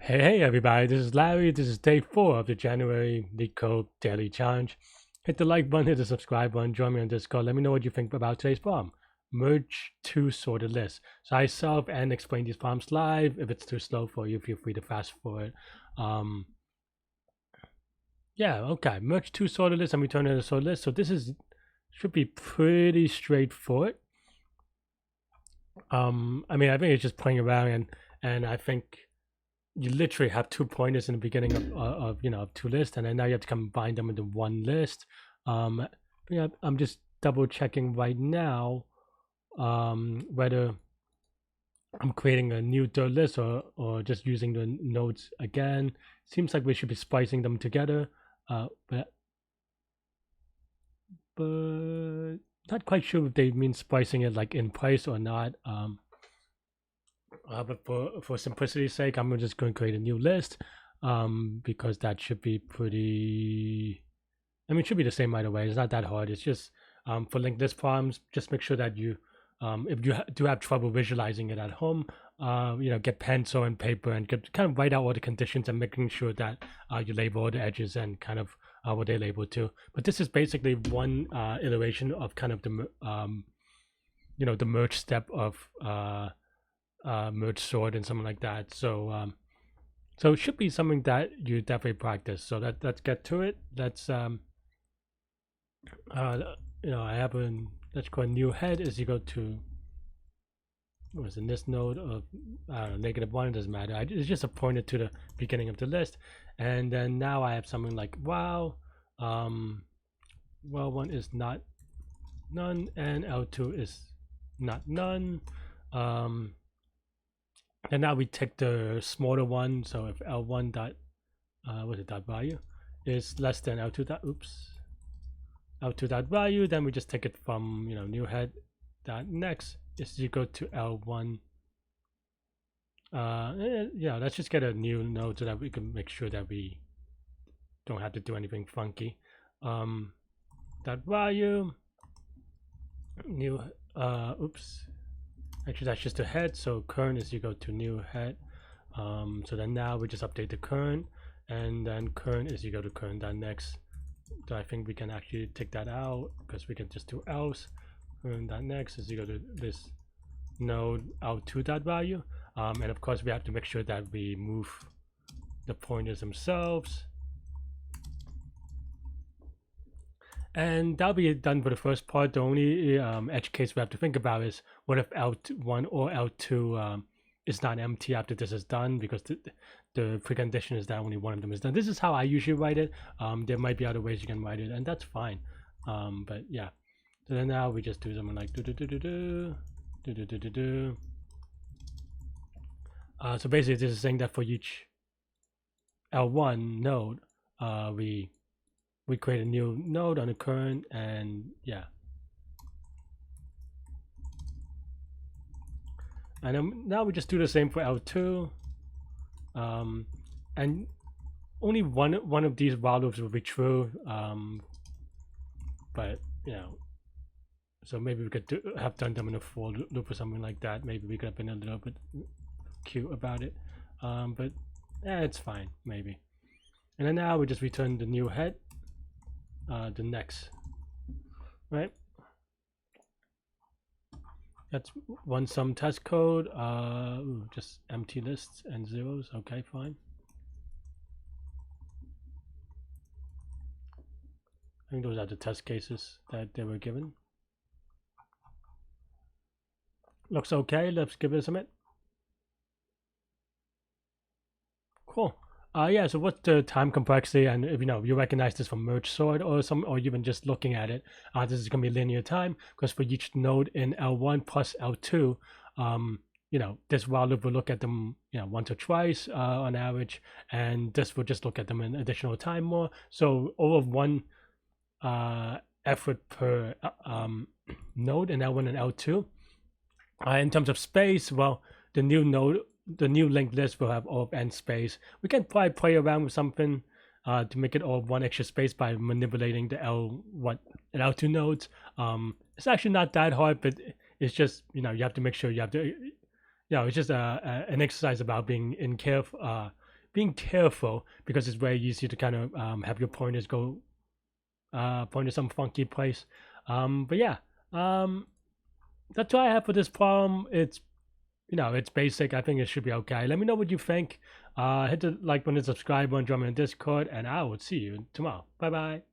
Hey everybody, this is Larry. This is day 4 of the January Leetcode Daily Challenge. Hit the like button, hit the subscribe button, join me on Discord. Let me know what you think about today's problem. Merge two sorted lists. So I solve and explain these problems live. If it's too slow for you, feel free to fast forward. Yeah, okay. Merge two sorted lists and return to the sorted list. So this should be pretty straightforward. I mean, I think it's just playing around, and I think you literally have 2 pointers in the beginning of two lists, and then now you have to combine them into one list. Yeah, I'm just double checking right now whether I'm creating a new third list or just using the nodes again. Seems like we should be splicing them together, but not quite sure if they mean splicing it like in place or not. But for simplicity's sake, I'm just going to create a new list because that should be pretty. I mean, it should be the same right away. It's not that hard. It's just for linked list problems, just make sure that you, if you do have trouble visualizing it at home, get pencil and paper and kind of write out all the conditions and making sure that you label all the edges and kind of what they label too. But this is basically one iteration of kind of the the merge step of merge sort and something like that. So so it should be something that you definitely practice. So let's get to it. Let's I have let's go a new head as you go to what is in this node of -1. It doesn't matter. It's just a pointer to the beginning of the list, and then now I have something like wow, well1 is not none and L2 is not none. And now we take the smaller one. So if L1 dot dot value is less than L2 dot L2 dot value, then we just take it from new head dot next is equal to L1. Yeah, let's just get a new node so that we can make sure that we don't have to do anything funky. That value new actually that's just a head, so current is equal to new head. So then now we just update the current, and then current is equal to current dot next. So I think we can actually take that out because we can just do else. Current dot next is equal to this node L2 dot value, and of course we have to make sure that we move the pointers themselves. And that'll be done for the first part. The only edge case we have to think about is what if L1 or L2 is not empty after this is done, because the precondition is that only one of them is done. This is how I usually write it. There might be other ways you can write it, and that's fine. But yeah, so then now we just do something like so basically this is saying that for each L1 node, we create a new node on the current, and yeah. And then now we just do the same for L2. And only one of these while loops will be true. But so maybe we could have done them in a for loop or something like that. Maybe we could have been a little bit cute about it. But yeah, it's fine, maybe. And then now we just return the new head. The next, right? That's one sum test code. Just empty lists and zeros. Okay, fine. I think those are the test cases that they were given. Looks okay. Let's give it a submit. Cool. Yeah, so what's the time complexity? And if you recognize this from merge sort or even just looking at it, this is going to be linear time, because for each node in L1 plus L2, this while loop will look at them once or twice on average, and this will just look at them in additional time more. So over one effort per node in L1 and L2. In terms of space, well, the new linked list will have all of n space. We can probably play around with something to make it all one extra space by manipulating the L2 nodes. It's actually not that hard, but it's just you have to make sure you have to it's just an exercise about being being careful, because it's very easy to kind of have your pointers go point to some funky place. But yeah, that's all I have for this problem. It's it's basic. I think it should be okay. Let me know what you think. Hit the like button, subscribe button, join me on Discord, and I will see you tomorrow. Bye bye.